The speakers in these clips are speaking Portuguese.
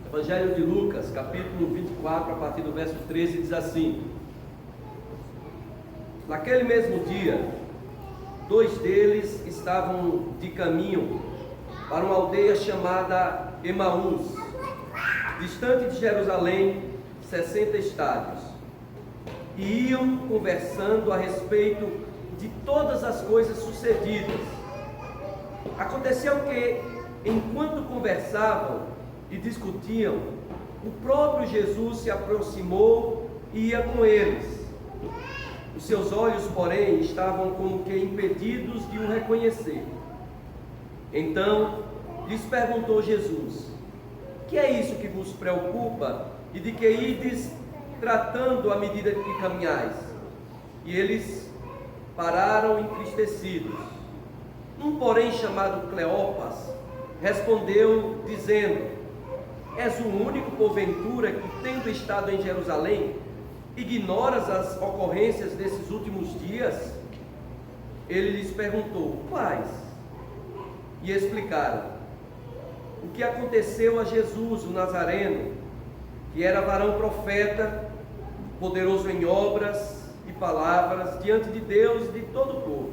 Evangelho de Lucas, capítulo 24, a partir do verso 13, diz assim: Naquele mesmo dia, 2 deles estavam de caminho para uma aldeia chamada Emaús, distante de Jerusalém, 60 estádios, e iam conversando a respeito de todas as coisas sucedidas. Aconteceu que, enquanto conversavam e discutiam, o próprio Jesus se aproximou e ia com eles. Os seus olhos, porém, estavam como que impedidos de o reconhecer. Então lhes perguntou Jesus: que é isso que vos preocupa e de que ides tratando à medida que caminhais? E eles pararam entristecidos. Um, porém, chamado Cleopas, respondeu dizendo: És o único, porventura, que, tendo estado em Jerusalém, ignoras as ocorrências desses últimos dias? Ele lhes perguntou: quais? E explicaram o que aconteceu a Jesus, o Nazareno, que era varão profeta, poderoso em obras e palavras diante de Deus e de todo o povo.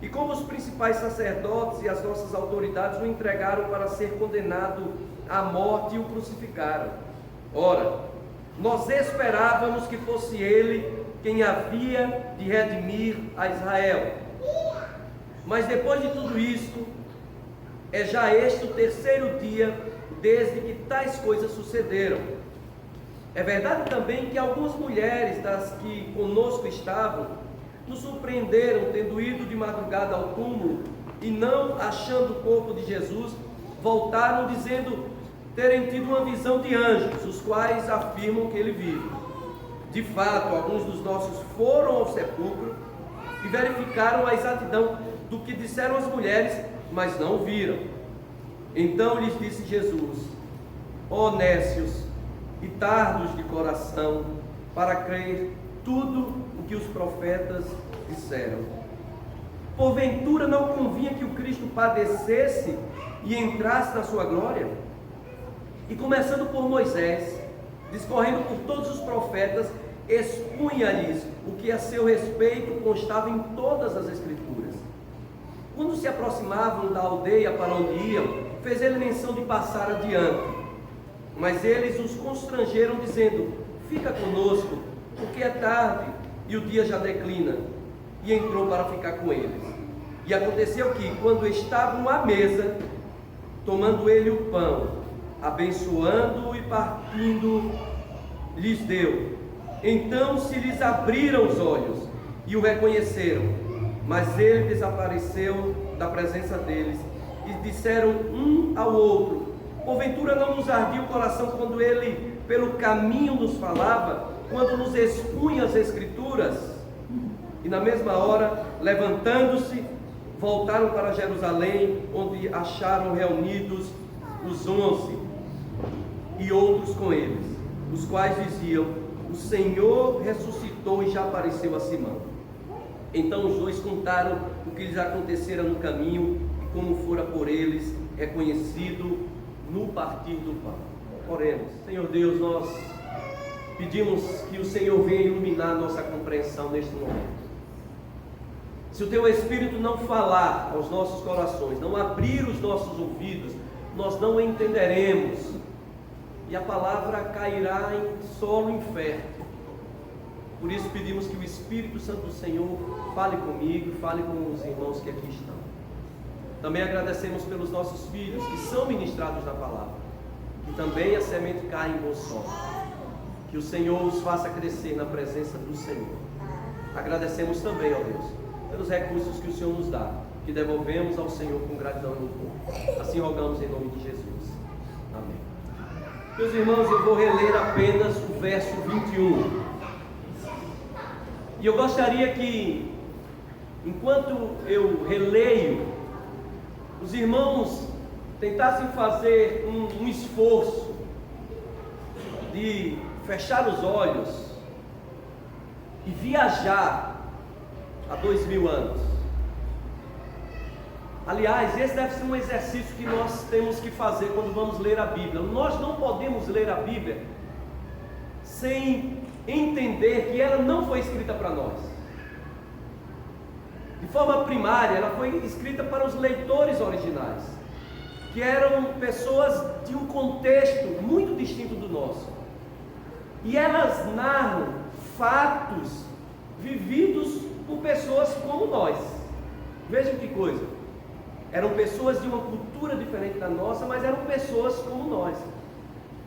E como os principais sacerdotes e as nossas autoridades o entregaram para ser condenado à morte e o crucificaram. Ora, nós esperávamos que fosse ele quem havia de redimir a Israel. Mas depois de tudo isto, é já este o 3º dia desde que tais coisas sucederam. É verdade também que algumas mulheres das que conosco estavam nos surpreenderam, tendo ido de madrugada ao túmulo e não achando o corpo de Jesus, voltaram dizendo terem tido uma visão de anjos, os quais afirmam que ele vive. De fato, alguns dos nossos foram ao sepulcro e verificaram a exatidão do que disseram as mulheres, mas não o viram. Então lhes disse Jesus: ó nécios e tardos de coração, para crer tudo o que os profetas disseram. Porventura não convinha que o Cristo padecesse e entrasse na sua glória? E começando por Moisés, discorrendo por todos os profetas, expunha-lhes o que a seu respeito constava em todas as Escrituras. Quando se aproximavam da aldeia para onde iam, fez ele menção de passar adiante. Mas eles os constrangeram, dizendo: fica conosco, porque é tarde e o dia já declina. E entrou para ficar com eles. E aconteceu que, quando estavam à mesa, tomando ele o pão, abençoando-o e partindo, lhes deu. Então se lhes abriram os olhos e o reconheceram, mas ele desapareceu da presença deles. E disseram um ao outro: porventura não nos ardia o coração quando ele pelo caminho nos falava, quando nos expunha as Escrituras? E na mesma hora, levantando-se, voltaram para Jerusalém, onde acharam reunidos os 11 e outros com eles, os quais diziam: o Senhor ressuscitou e já apareceu a Simão. Então os dois contaram o que lhes acontecera no caminho e como fora por eles reconhecido no partir do pão. Oremos. Senhor Deus, nós pedimos que o Senhor venha iluminar nossa compreensão neste momento. Se o Teu Espírito não falar aos nossos corações, não abrir os nossos ouvidos, nós não entenderemos, e a palavra cairá em solo infértil. Por isso pedimos que o Espírito Santo do Senhor fale comigo, fale com os irmãos que aqui estão. Também agradecemos pelos nossos filhos que são ministrados na palavra, que também a semente cai em bom solo. Que o Senhor os faça crescer na presença do Senhor. Agradecemos também, ó Deus, pelos recursos que o Senhor nos dá, que devolvemos ao Senhor com gratidão e louvor. Assim rogamos em nome de Jesus. Amém. Meus irmãos, eu vou reler apenas o verso 21. E eu gostaria que, enquanto eu releio, os irmãos tentassem fazer um esforço de fechar os olhos e viajar há 2000 anos. Aliás, esse deve ser um exercício que nós temos que fazer quando vamos ler a Bíblia. Nós não podemos ler a Bíblia sem entender que ela não foi escrita para nós. De forma primária, ela foi escrita para os leitores originais, que eram pessoas de um contexto muito distinto do nosso. E elas narram fatos vividos por pessoas como nós. Vejam que coisa. Eram pessoas de uma cultura diferente da nossa, mas eram pessoas como nós.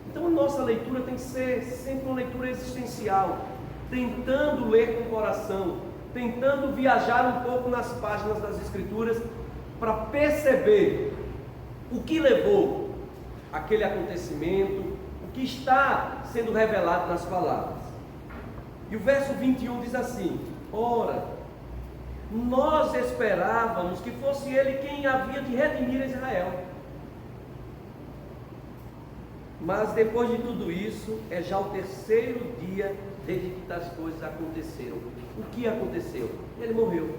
Então a nossa leitura tem que ser sempre uma leitura existencial, tentando ler com o coração, tentando viajar um pouco nas páginas das Escrituras para perceber o que levou aquele acontecimento, o que está sendo revelado nas palavras. E o verso 21 diz assim: ora, nós esperávamos que fosse ele quem havia de redimir a Israel. Mas depois de tudo isso, é já o terceiro dia desde que tais coisas aconteceram. O que aconteceu? Ele morreu.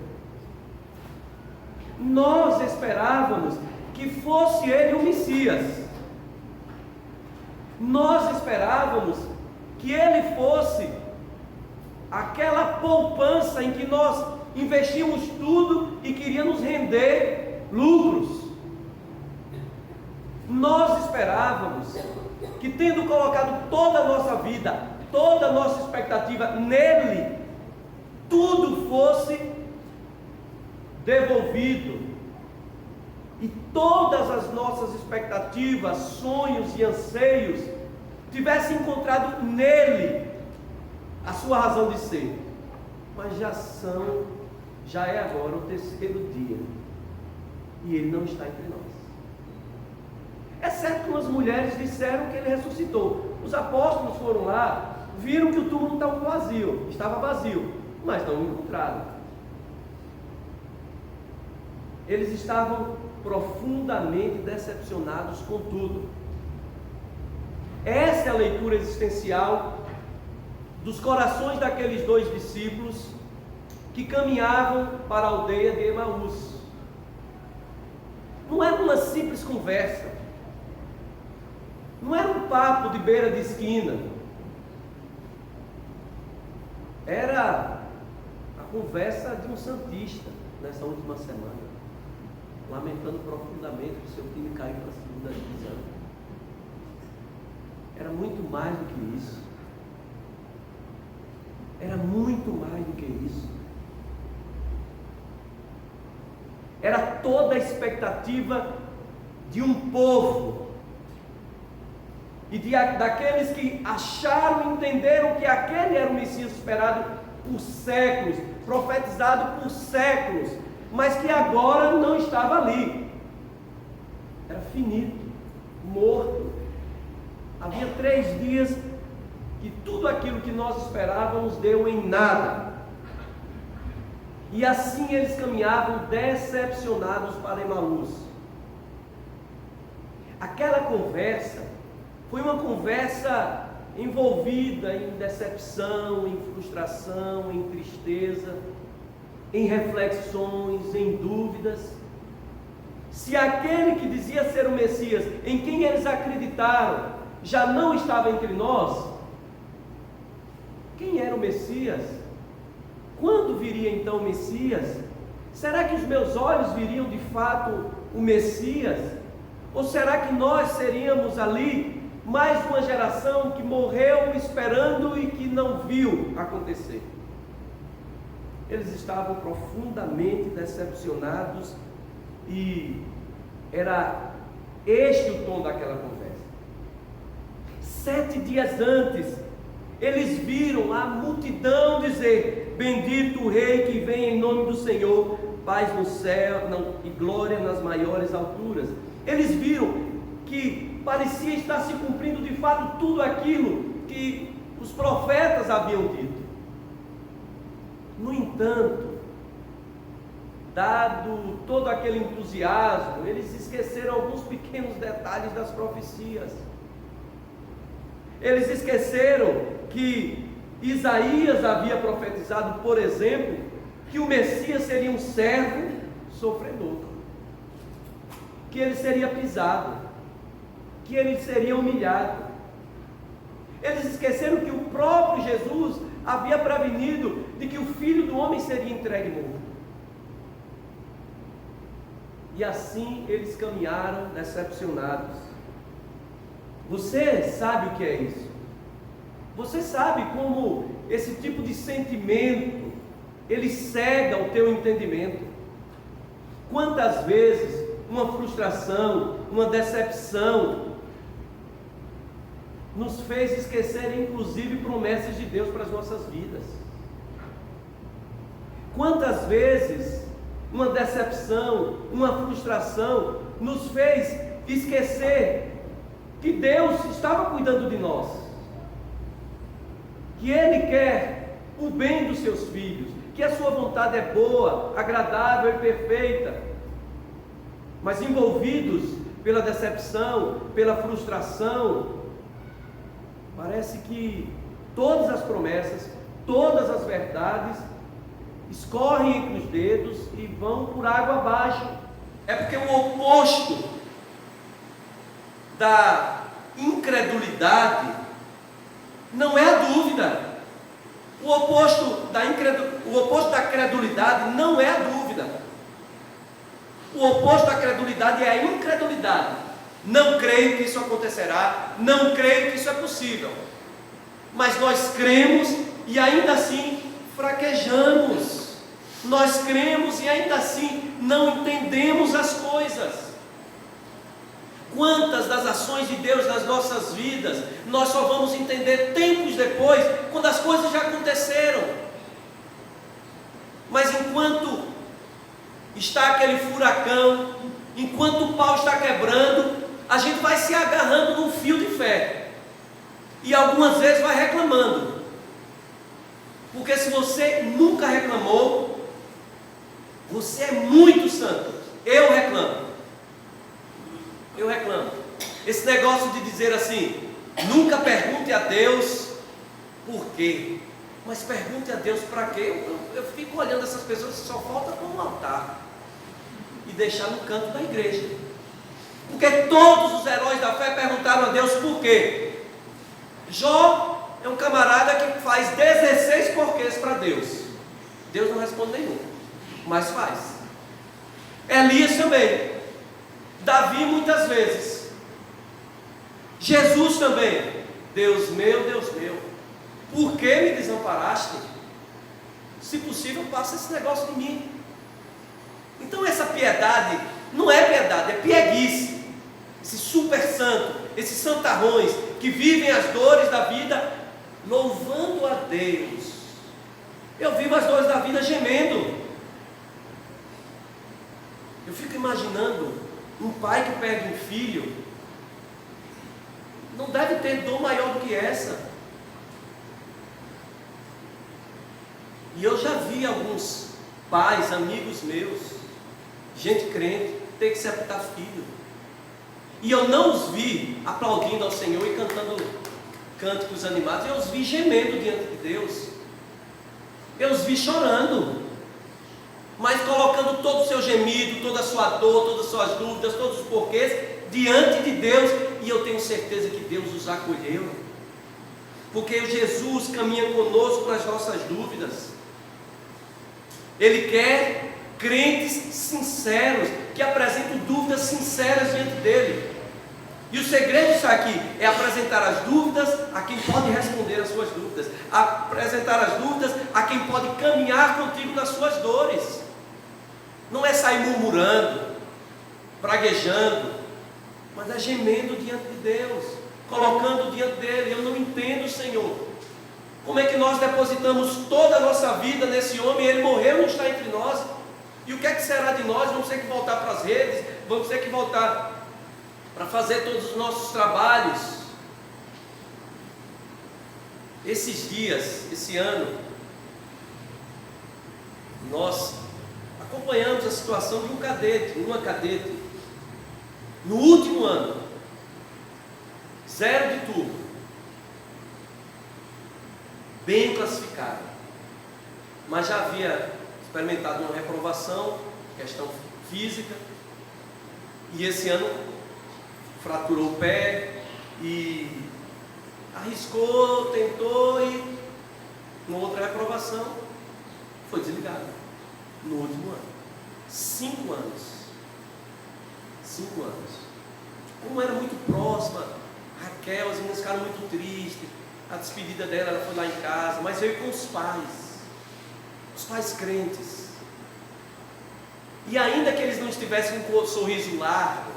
Nós esperávamos que fosse ele o Messias. Nós esperávamos que ele fosse aquela poupança em que nós investimos tudo e queríamos render lucros. Nós esperávamos que, tendo colocado toda a nossa vida, toda a nossa expectativa nele, tudo fosse devolvido, e todas as nossas expectativas, sonhos e anseios tivessem encontrado nele a sua razão de ser. Mas já é agora o terceiro dia, e ele não está entre nós. É certo que umas mulheres disseram que ele ressuscitou. Os apóstolos foram lá, viram que o túmulo estava vazio, mas não o encontraram. Eles estavam profundamente decepcionados com tudo. Essa é a leitura existencial dos corações daqueles dois discípulos que caminhavam para a aldeia de Emaús. Não era uma simples conversa, não era um papo de beira de esquina, era a conversa de um santista nessa última semana, lamentando profundamente que o seu time caiu para a segunda divisão. Era muito mais do que isso. Era muito mais do que isso. Era toda a expectativa de um povo e daqueles que acharam e entenderam que aquele era o Messias esperado por séculos, profetizado por séculos, mas que agora não estava ali. Era finito, morto. Havia 3 dias que tudo aquilo que nós esperávamos deu em nada. E assim eles caminhavam decepcionados para Emaús. Aquela conversa foi uma conversa envolvida em decepção, em frustração, em tristeza, em reflexões, em dúvidas. Se aquele que dizia ser o Messias, em quem eles acreditaram, já não estava entre nós, quem era o Messias? Quando viria então o Messias? Será que os meus olhos viriam de fato o Messias? Ou será que nós seríamos ali mais uma geração que morreu esperando e que não viu acontecer? Eles estavam profundamente decepcionados e era este o tom daquela conversa. 7 dias antes, eles viram a multidão dizer: bendito o Rei que vem em nome do Senhor, paz no céu e glória nas maiores alturas. Eles viram que parecia estar se cumprindo de fato tudo aquilo que os profetas haviam dito. No entanto, dado todo aquele entusiasmo, eles esqueceram alguns pequenos detalhes das profecias. Eles esqueceram que Isaías havia profetizado, por exemplo, que o Messias seria um servo sofredor, que ele seria pisado, que ele seria humilhado. Eles esqueceram que o próprio Jesus havia prevenido de que o Filho do Homem seria entregue morto. E assim eles caminharam decepcionados. Você sabe o que é isso? Você sabe como esse tipo de sentimento, ele cega o teu entendimento? Quantas vezes uma frustração, uma decepção, nos fez esquecer inclusive promessas de Deus para as nossas vidas? Quantas vezes uma decepção, uma frustração nos fez esquecer que Deus estava cuidando de nós, que Ele quer o bem dos seus filhos, que a sua vontade é boa, agradável e perfeita, mas envolvidos pela decepção, pela frustração, parece que todas as promessas, todas as verdades escorrem entre os dedos e vão por água abaixo. É porque o oposto da incredulidade não é a dúvida. O oposto da credulidade não é a dúvida. O oposto da credulidade é a incredulidade. Não creio que isso acontecerá, não creio que isso é possível. Mas nós cremos e ainda assim fraquejamos. Nós cremos e ainda assim não entendemos as coisas. Quantas das ações de Deus nas nossas vidas nós só vamos entender tempos depois, quando as coisas já aconteceram. Mas enquanto está aquele furacão, enquanto o pau está quebrando, a gente vai se agarrando num fio de fé, e algumas vezes vai reclamando, porque se você nunca reclamou, você é muito santo. Eu reclamo. Esse negócio de dizer assim, nunca pergunte a Deus por quê, mas pergunte a Deus para quê. Eu fico olhando essas pessoas que só falta pôr no altar e deixar no canto da igreja, porque todos os heróis da fé perguntaram a Deus por quê. Jó é um camarada que faz 16 porquês para Deus. Deus não responde nenhum, mas faz. Elias também. Davi muitas vezes. Jesus também. Deus meu, por que me desamparaste? Se possível, passa esse negócio de mim. Então essa piedade não é piedade, é pieguice. Esse super santo, esses santarrões que vivem as dores da vida louvando a Deus. Eu vivo as dores da vida gemendo. Eu fico imaginando um pai que perde um filho. Não deve ter dor maior do que essa. E eu já vi alguns pais, amigos meus, gente crente, ter que sepultar filho. E eu não os vi aplaudindo ao Senhor e cantando cânticos animados. Eu os vi gemendo diante de Deus. Eu os vi chorando, mas colocando todo o seu gemido, toda a sua dor, todas as suas dúvidas, todos os porquês diante de Deus. E eu tenho certeza que Deus os acolheu, porque Jesus caminha conosco nas nossas dúvidas. Ele quer crentes sinceros, que apresentam dúvidas sinceras diante dele. E o segredo está aqui, é apresentar as dúvidas a quem pode responder as suas dúvidas, apresentar as dúvidas a quem pode caminhar contigo nas suas dores. Não é sair murmurando, praguejando, mas é gemendo diante de Deus, colocando diante dele. Eu não entendo, Senhor, como é que nós depositamos toda a nossa vida nesse homem, ele morreu e não está entre nós, e o que é que será de nós? Vamos ter que voltar para as redes, vamos ter que voltar para fazer todos os nossos trabalhos. Esses dias, esse ano, nós acompanhamos a situação de uma cadete, no último ano, 0 de tudo. bem classificado, mas já havia experimentado uma reprovação, questão física, e esse ano fraturou o pé e arriscou, tentou, e uma outra reprovação, foi desligado no último ano. 5 anos. 5 anos. Como era muito próxima, Raquel, as meninas ficaram muito tristes. A despedida dela, ela foi lá em casa, mas veio com os pais crentes. E ainda que eles não estivessem com o sorriso largo,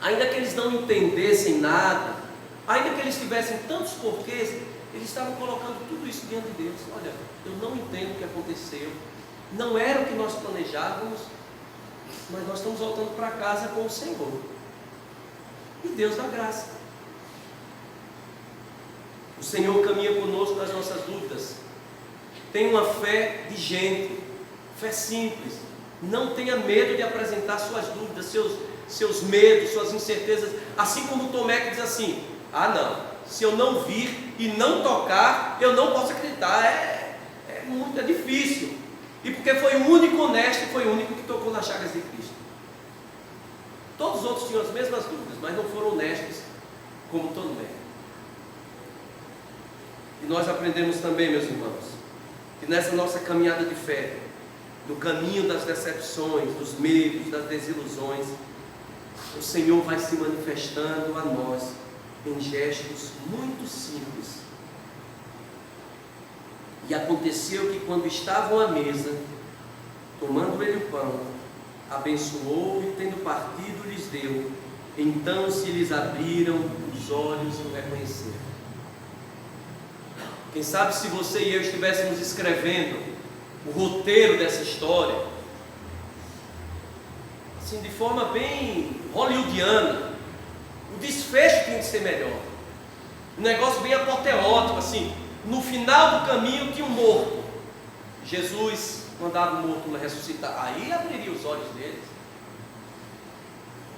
ainda que eles não entendessem nada, ainda que eles tivessem tantos porquês, eles estavam colocando tudo isso diante de Deus. Olha, eu não entendo o que aconteceu, não era o que nós planejávamos, mas nós estamos voltando para casa com o Senhor. E Deus dá graça. O Senhor caminha conosco nas nossas dúvidas. Tem uma fé de gente, fé simples. Não tenha medo de apresentar suas dúvidas, seus medos, suas incertezas. Assim como Tomé que diz assim: ah não, se eu não vir e não tocar, eu não posso acreditar. É muito difícil. E porque foi o único honesto, foi o único que tocou nas chagas de Cristo. Todos os outros tinham as mesmas dúvidas, mas não foram honestos como Tomé. E nós aprendemos também, meus irmãos, que nessa nossa caminhada de fé, no caminho das decepções, dos medos, das desilusões, o Senhor vai se manifestando a nós em gestos muito simples. E aconteceu que quando estavam à mesa, tomando ele o pão, abençoou e tendo partido lhes deu. Então se lhes abriram os olhos e o reconheceram. Quem sabe se você e eu estivéssemos escrevendo o roteiro dessa história, assim, de forma bem hollywoodiana, o desfecho tinha que ser melhor. Um negócio bem apoteótico, assim. No final do caminho tinha um morto. Jesus mandava o morto ressuscitar. Aí abriria os olhos deles.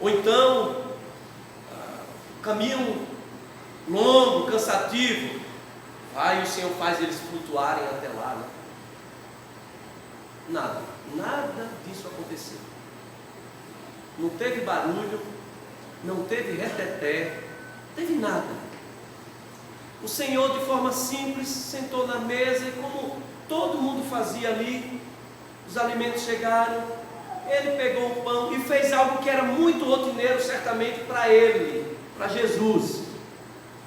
Ou então, caminho longo, cansativo. Aí o Senhor faz eles flutuarem até lá, né? Nada disso aconteceu. Não teve barulho, não teve reteté, não teve nada. O Senhor, de forma simples, sentou na mesa e, como todo mundo fazia ali, os alimentos chegaram, ele pegou o pão e fez algo que era muito rotineiro, certamente, para ele, para Jesus,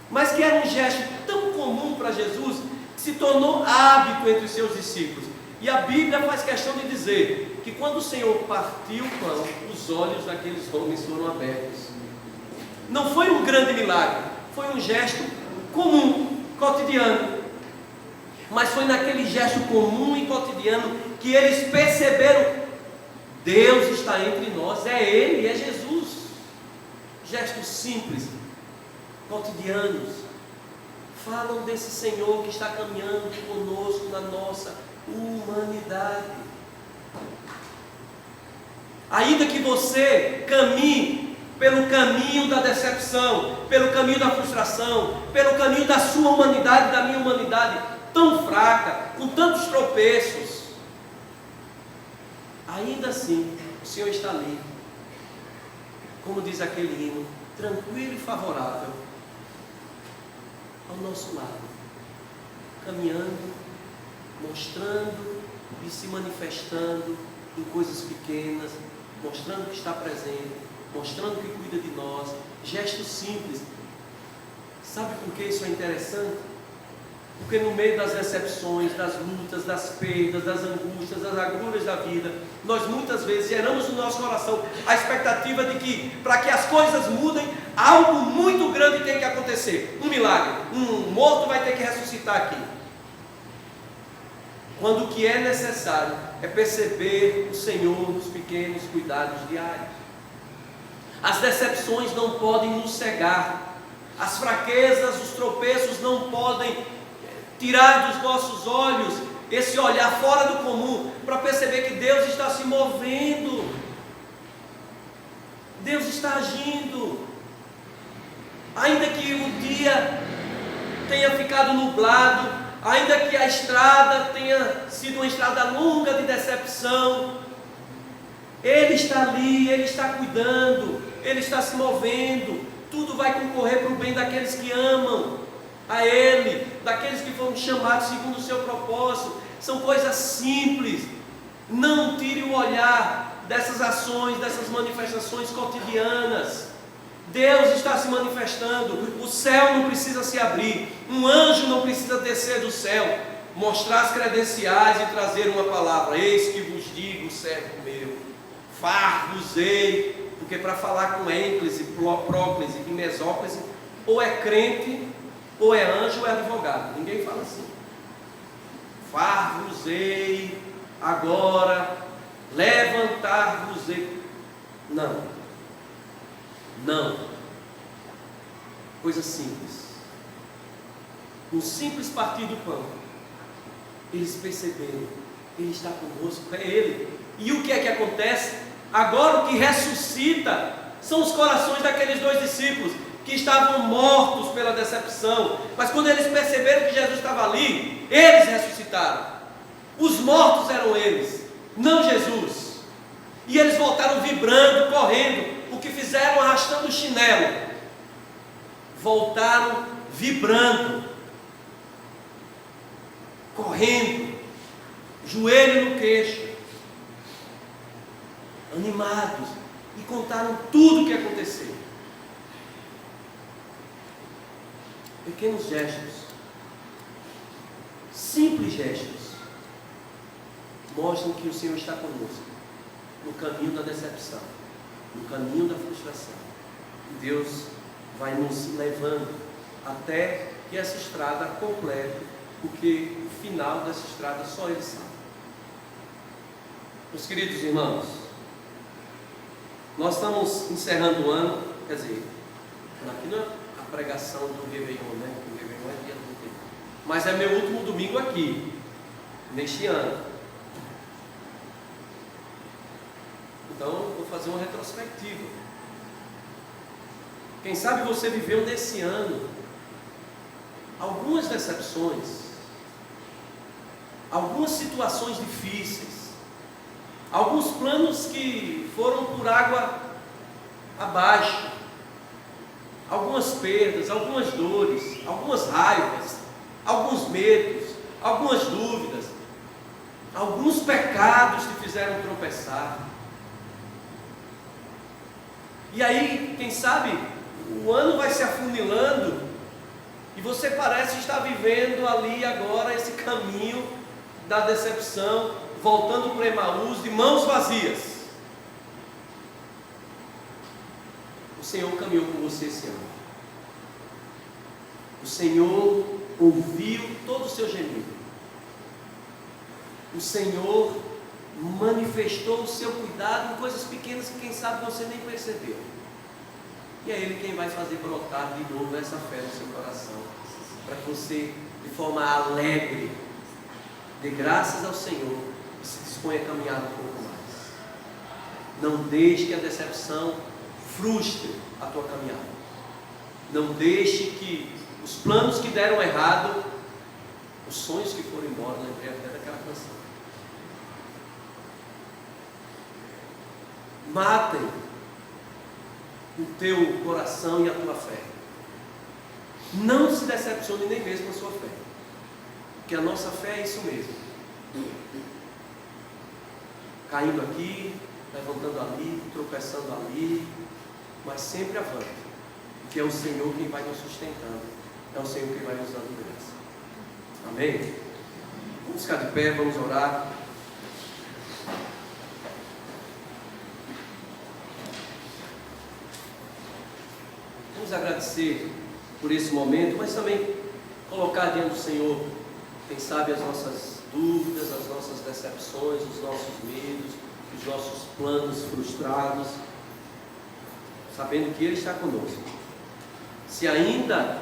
mas que era um gesto tão comum para Jesus, que se tornou hábito entre os seus discípulos. E a Bíblia faz questão de dizer que quando o Senhor partiu o pão, os olhos daqueles homens foram abertos. Não foi um grande milagre, foi um gesto comum, cotidiano. Mas foi naquele gesto comum e cotidiano que eles perceberam: Deus está entre nós, é Ele, é Jesus. Gestos simples, cotidianos, falam desse Senhor que está caminhando conosco na nossa humanidade. Ainda que você caminhe pelo caminho da decepção, pelo caminho da frustração, pelo caminho da sua humanidade, da minha humanidade, tão fraca, com tantos tropeços, ainda assim, o Senhor está ali, como diz aquele hino, tranquilo e favorável, ao nosso lado, caminhando, mostrando e se manifestando em coisas pequenas, mostrando que está presente, mostrando que cuida de nós, gestos simples. Sabe por que isso é interessante? Porque no meio das decepções, das lutas, das perdas, das angústias, das agruras da vida, nós muitas vezes geramos no nosso coração a expectativa de que, para que as coisas mudem, algo muito grande tem que acontecer, um milagre, um morto vai ter que ressuscitar aqui. Quando o que é necessário é perceber o Senhor nos pequenos cuidados diários. As decepções não podem nos cegar, as fraquezas, os tropeços não podem tirar dos nossos olhos esse olhar fora do comum, para perceber que Deus está se movendo, Deus está agindo. Ainda que o dia tenha ficado nublado, ainda que a estrada tenha sido uma estrada longa de decepção, Ele está ali, Ele está cuidando, Ele está se movendo, tudo vai concorrer para o bem daqueles que amam a Ele, daqueles que foram chamados segundo o seu propósito. São coisas simples. Não tire o olhar dessas ações, dessas manifestações cotidianas. Deus está se manifestando. O céu não precisa se abrir, um anjo não precisa descer do céu, mostrar as credenciais e trazer uma palavra: eis que vos digo, servo meu, far-vos-ei. Porque para falar com ênclise, próclise e mesóclise, ou é crente, ou é anjo, ou é advogado. Ninguém fala assim. Far-vos-ei agora, levantar-vos-ei. Não. Coisa simples. Um simples partir do pão. Eles perceberam, Ele está conosco, é Ele. E o que é que acontece? Agora o que ressuscita são os corações daqueles 2 discípulos que estavam mortos pela decepção, mas quando eles perceberam que Jesus estava ali, eles ressuscitaram. Os mortos eram eles, não Jesus. E eles voltaram vibrando, correndo. O que fizeram arrastando o chinelo, voltaram vibrando, correndo, joelho no queixo, animados, e contaram tudo o que aconteceu. Pequenos gestos, simples gestos, mostram que o Senhor está conosco no caminho da decepção, no caminho da frustração. E Deus vai nos levando até que essa estrada complete, porque o final dessa estrada só Ele sabe. Meus queridos irmãos, nós estamos encerrando o ano, quer dizer, aqui não é a pregação do Réveillon, né? O Réveillon é dia do tempo, mas é meu último domingo aqui, neste ano. Então, vou fazer uma retrospectiva. Quem sabe você viveu nesse ano algumas decepções, algumas situações difíceis, alguns planos que foram por água abaixo, algumas perdas, algumas dores, algumas raivas, alguns medos, algumas dúvidas, alguns pecados te fizeram tropeçar. E aí, quem sabe, o ano vai se afunilando e você parece estar vivendo ali agora esse caminho da decepção, voltando para Emaús de mãos vazias. O Senhor caminhou com você esse ano. O Senhor ouviu todo o seu gemido. O Senhor manifestou o seu cuidado em coisas pequenas que quem sabe você nem percebeu. E é Ele quem vai fazer brotar de novo essa fé no seu coração, para que você, de forma alegre, dê graças ao Senhor e se disponha a caminhar um pouco mais. Não deixe que a decepção frustre a tua caminhada. Não deixe que os planos que deram errado, os sonhos que foram embora, lembrei até daquela canção, matem o teu coração e a tua fé. Não se decepcione nem mesmo a sua fé, porque a nossa fé é isso mesmo, caindo aqui, levantando ali, tropeçando ali, mas sempre avante, porque é o Senhor quem vai nos sustentando, é o Senhor quem vai nos dando graça. Amém? Vamos ficar de pé, vamos orar. Vamos agradecer por esse momento, mas também colocar diante do Senhor, quem sabe, as nossas dúvidas, as nossas decepções, os nossos medos, os nossos planos frustrados, sabendo que Ele está conosco. Se ainda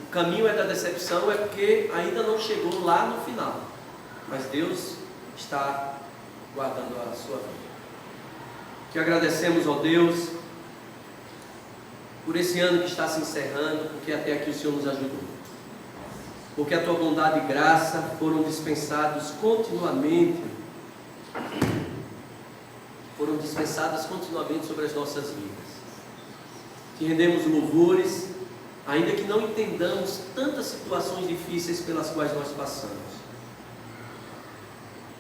o caminho é da decepção, é porque ainda não chegou lá no final, mas Deus está guardando a sua vida. Que agradecemos ao Deus por esse ano que está se encerrando, porque até aqui o Senhor nos ajudou. porque a tua bondade e graça foram dispensadas continuamente sobre as nossas vidas. Te rendemos louvores, ainda que não entendamos tantas situações difíceis pelas quais nós passamos.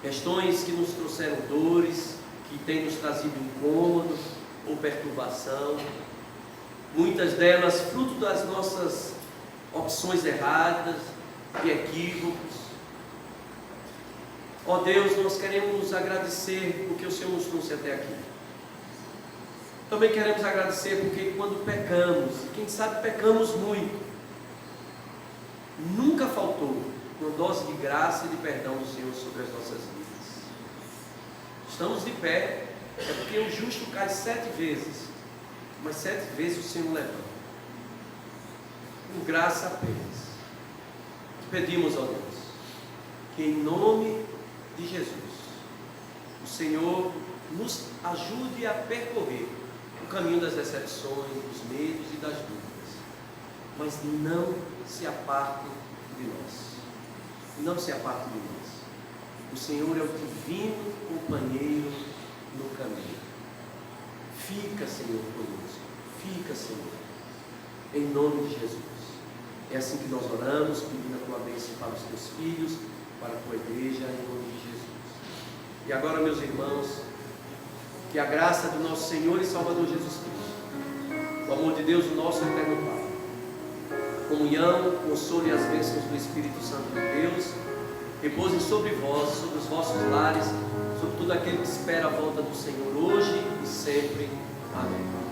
Questões que nos trouxeram dores, que têm nos trazido incômodo ou perturbação, muitas delas fruto das nossas opções erradas e equívocos. Ó Deus, nós queremos agradecer porque o Senhor nos trouxe até aqui. Também queremos agradecer porque quando pecamos, quem sabe pecamos muito, nunca faltou uma dose de graça e de perdão do Senhor sobre as nossas vidas. Estamos de pé, é porque o justo cai 7 vezes, mas 7 vezes o Senhor levanta. Com graça apenas. Pedimos a Deus que em nome de Jesus o Senhor nos ajude a percorrer o caminho das decepções, dos medos e das dúvidas, mas não se aparte de nós. Não se aparte de nós. O Senhor é o divino companheiro no caminho. Fica, Senhor, conosco. Fica, Senhor, em nome de Jesus. É assim que nós oramos, pedindo a tua bênção para os teus filhos, para a tua igreja, em nome de Jesus. E agora, meus irmãos, que a graça do nosso Senhor e Salvador Jesus Cristo, o amor de Deus, o nosso eterno Pai, a comunhão, o consolo e as bênçãos do Espírito Santo de Deus, repousem sobre vós, sobre os vossos lares, sobre todo aquele que espera a volta do Senhor hoje e sempre. Amém.